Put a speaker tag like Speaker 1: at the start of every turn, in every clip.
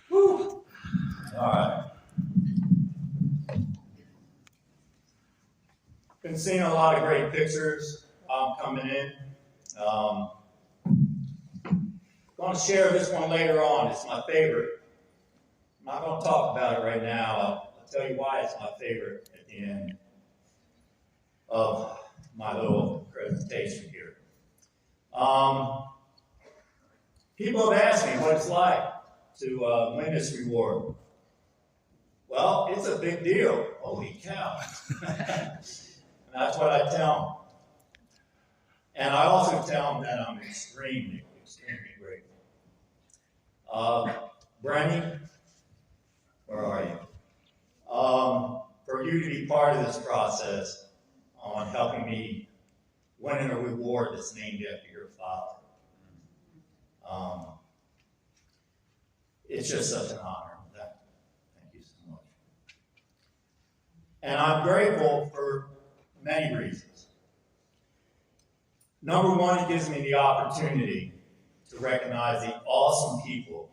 Speaker 1: Whew. All right. Been seeing a lot of great pictures coming in. Going to share this one later on. It's my favorite. I'm not going to talk about it right now. I'll tell you why it's my favorite at the end of my little presentation here. People have asked me what it's like to win this reward. Well, it's a big deal. Holy cow. And that's what I tell them. And I also tell them that I'm extremely, extremely grateful. Brenny, where are you? For you to be part of this process on helping me win a reward that's named after your father. It's just such an honor. Thank you so much. And I'm grateful for many reasons. Number one, it gives me the opportunity to recognize the awesome people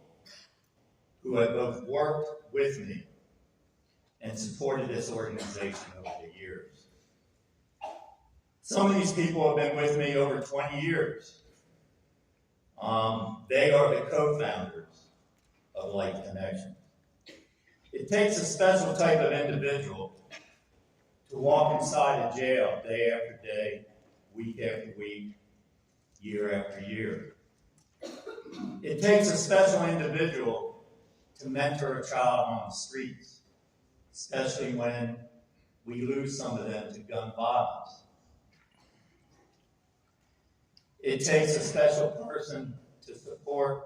Speaker 1: who have both worked with me and supported this organization over the years. Some of these people have been with me over 20 years. They are the co-founders of Life Connection. It takes a special type of individual to walk inside a jail day after day, week after week, year after year. It takes a special individual to mentor a child on the streets, especially when we lose some of them to gun violence. It takes a special person to support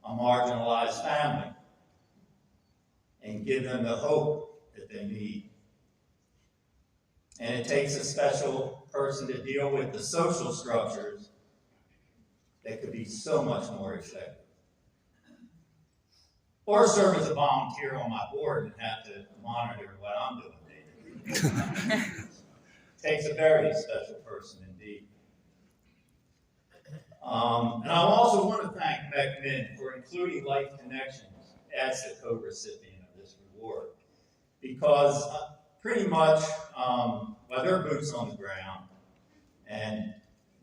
Speaker 1: a marginalized family and give them the hope that they need. And it takes a special person to deal with the social structures that could be so much more effective. Or serve as a volunteer on my board and have to monitor what I'm doing day-to-day. It takes a very special person indeed. And I also want to thank MeckMin for including Life Connections as the co-recipient of this reward. Because pretty much, well, they're boots on the ground, and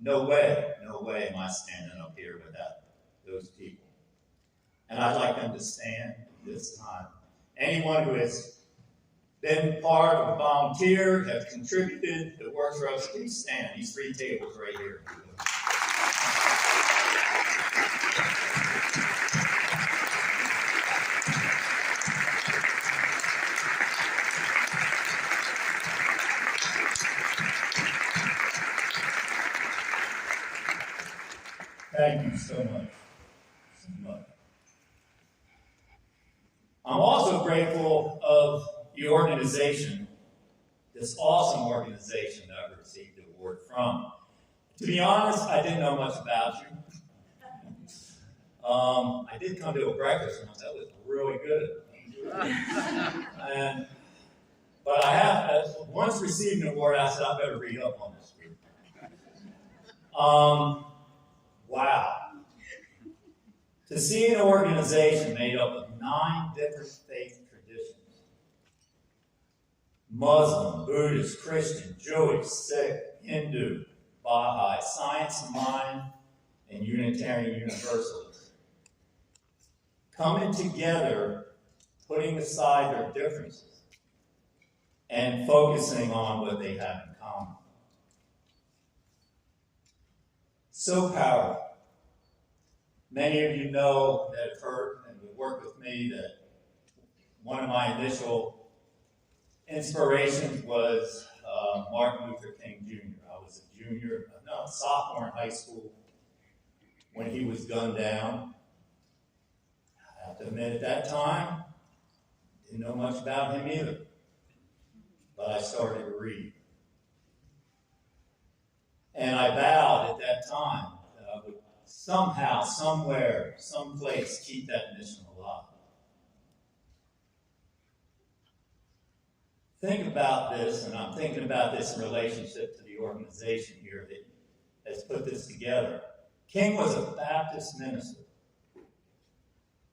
Speaker 1: no way am I standing up here without those people. And I'd like them to stand this time. Anyone who has been part of a volunteer, have contributed, that works for us, please stand. These 3 tables right here. Thank you so much. I'm also grateful of the organization, this awesome organization that I received the award from. To be honest, I didn't know much about you. I did come to a breakfast once. That was really good. But I have, once received an award, I said, I better read up on this group. Wow. To see an organization made up of 9 different faith traditions, Muslim, Buddhist, Christian, Jewish, Sikh, Hindu, Baha'i, Science of Mind, and Unitarian Universalists, coming together, putting aside their differences, and focusing on what they have in common. So powerful. Many of you know that have heard and have worked with me that one of my initial inspirations was Martin Luther King Jr. I was a sophomore in high school when he was gunned down. I have to admit, at that time, didn't know much about him either. But I started to read. And I vowed at that time that I would somehow, somewhere, someplace keep that mission alive. think about this, and I'm thinking about this in relationship to the organization here that has put this together. King was a Baptist minister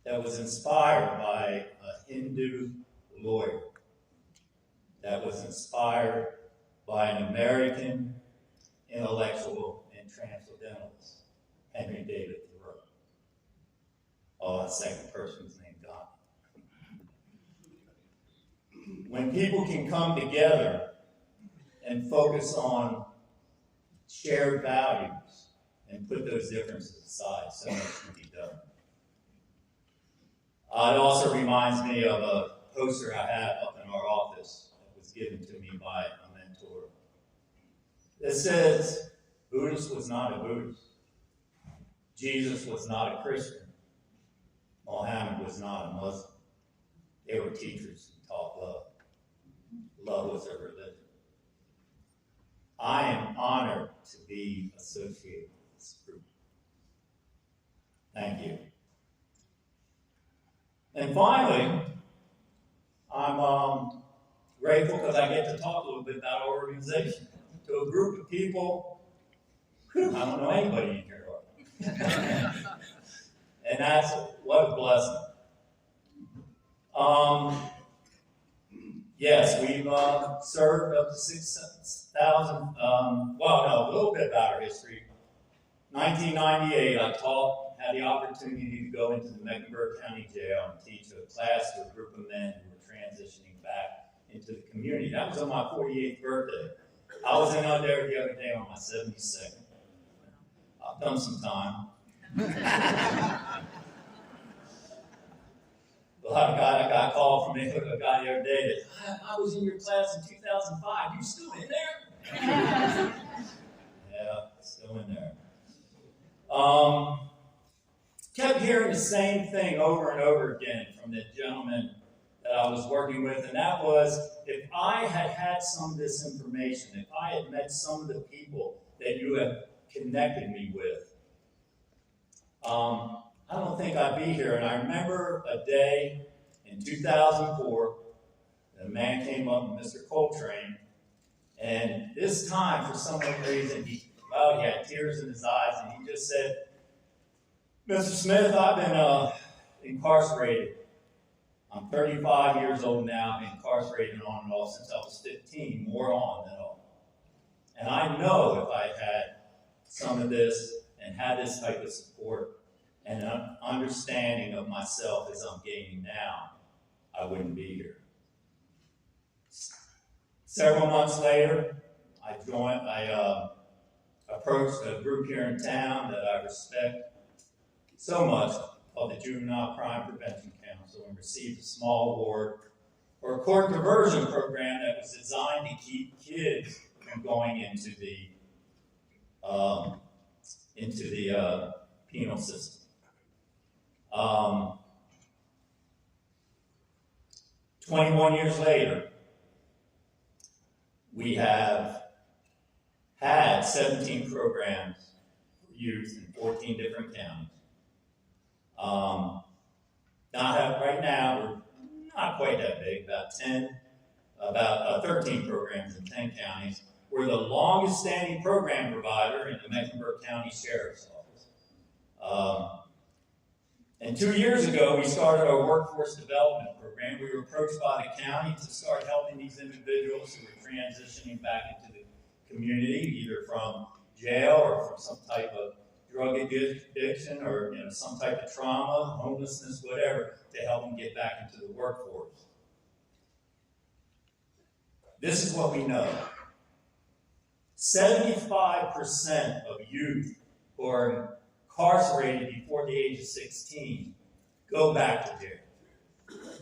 Speaker 1: that was inspired by a Hindu lawyer, that was inspired by an American intellectual and transcendentalist, Henry David Thoreau. Oh, that second person's named God. When people can come together and focus on shared values and put those differences aside, so much can be done. It also reminds me of a poster I have up in our office that was given to me by a mentor. It says, Buddhist was not a Buddhist. Jesus was not a Christian. Mohammed was not a Muslim. They were teachers who taught love. Love was their religion. I am honored to be associated with this group. Thank you. And finally, I'm grateful because I get to talk a little bit about our organization to a group of people. I don't know anybody in here. And that's what a blessing. Yes, we've served up to 6,000. A little bit about our history. 1998, had the opportunity to go into the Mecklenburg County Jail and teach a class to a group of men who were transitioning back into the community. That was on my 48th birthday. I was in out there the other day on my 72nd. I've done some time. I got a call from a guy the other day that, I was in your class in 2005. You still in there? Yeah, still in there. Kept hearing the same thing over and over again from the gentleman that I was working with, and that was, if I had had some of this information, if I had met some of the people that you have connected me with, I don't think I'd be here. And I remember a day in 2004, a man came up, Mr. Coltrane, and this time, for some reason, he had tears in his eyes, and he just said, Mr. Smith, I've been incarcerated. I'm 35 years old now, been incarcerated on and off since I was 15, more on than off. And I know if I had some of this and had this type of support and an understanding of myself as I'm gaining now, I wouldn't be here. Several months later, I approached a group here in town that I respect so much, called the Juvenile Crime Prevention Council, and received a small award for a court diversion program that was designed to keep kids from going into the penal system. 21 years later, we have had 17 programs for youth in 14 different counties. Right now, we're not quite that big, about 13 programs in 10 counties. We're the longest standing program provider in the Mecklenburg County Sheriff's Office. And 2 years ago, we started our workforce development program. We were approached by the county to start helping these individuals who were transitioning back into the community, either from jail or from some type of drug addiction or some type of trauma, homelessness, whatever, to help them get back into the workforce. This is what we know. 75% of youth who are incarcerated before the age of 16 go back to jail.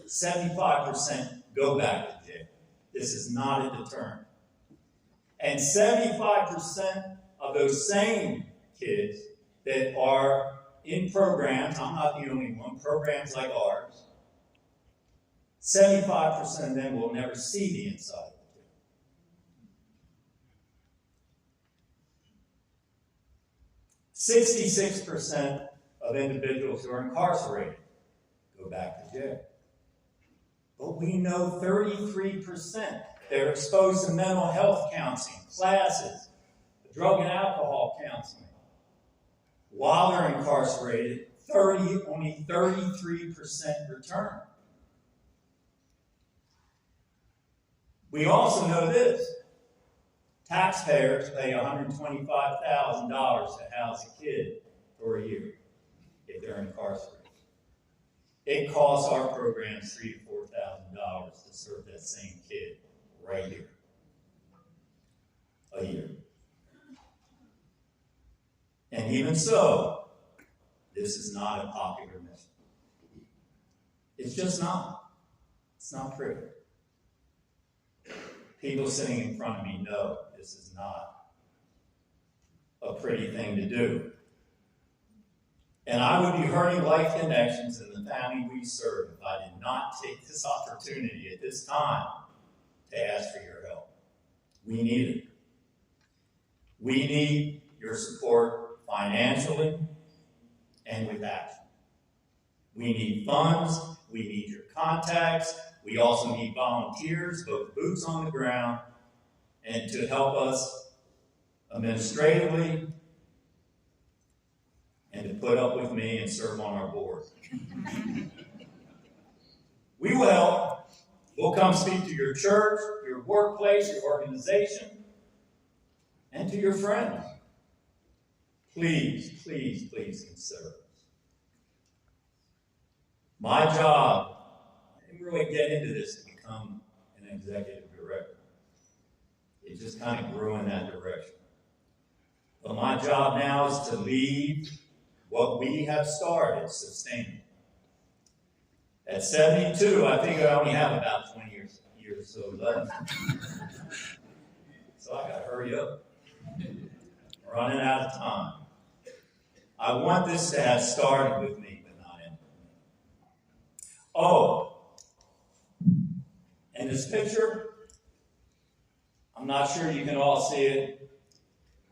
Speaker 1: 75% go back to jail. This is not a deterrent. And 75% of those same kids that are in programs, I'm not the only one, programs like ours, 75% of them will never see the inside of the jail. 66% of individuals who are incarcerated go back to jail. But we know 33% They're exposed to mental health counseling, classes, drug and alcohol counseling. While they're incarcerated, only 33% return. We also know this. Taxpayers pay $125,000 to house a kid for a year if they're incarcerated. It costs our programs $3,000 to $4,000 to serve that same kid right here. A year. And even so, this is not a popular mission. It's just not. It's not pretty. People sitting in front of me know this is not a pretty thing to do. And I would be hurting Life Connections and the family we serve if I did not take this opportunity at this time to ask for your help. We need it. We need your support financially and with action. We need funds. We need your contacts. We also need volunteers, both boots on the ground, and to help us administratively, and to put up with me and serve on our board. We will help. We'll come speak to your church, your workplace, your organization, and to your friends. Please, please, please consider us. My job, I didn't really get into this to become an executive director. It just kind of grew in that direction. But my job now is to lead what we have started sustainably. At 72, I think I only have about 20 years or so left. So I got to hurry up. I'm running out of time. I want this to have started with me, but not ended with me. Oh, and this picture, I'm not sure you can all see it.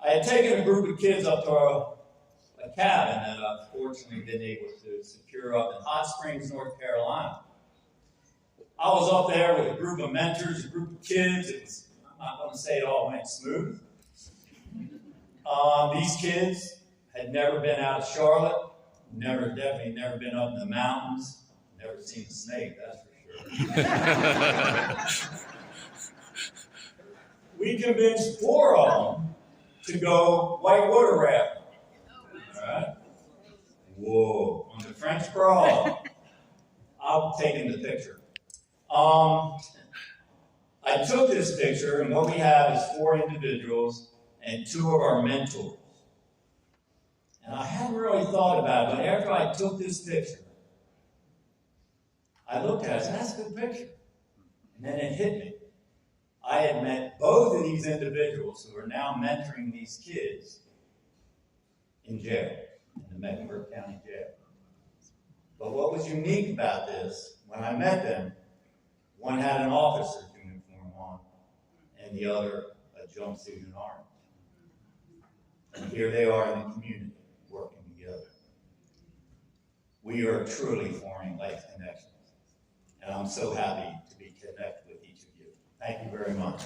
Speaker 1: I had taken a group of kids up to a cabin that I've fortunately been able to secure up in Hot Springs, North Carolina. I was up there with a group of mentors, a group of kids. I'm not going to say it all went smooth. These kids had never been out of Charlotte, definitely never been up in the mountains, never seen a snake, that's for sure. We convinced 4 of them to go whitewater rafting. All right? Whoa, on the French Broad. I'm taking the picture. I took this picture, and what we have is 4 individuals and 2 of our mentors. And I hadn't really thought about it, but after I took this picture, I looked at it and said, that's a good picture. And then it hit me. I had met both of these individuals who are now mentoring these kids in jail, in the Mecklenburg County Jail. But what was unique about this, when I met them, one had an officer's uniform on, and the other a jumpsuit and orange. And here they are in the community, working together. We are truly forming life connections. And I'm so happy to be connected with each of you. Thank you very much.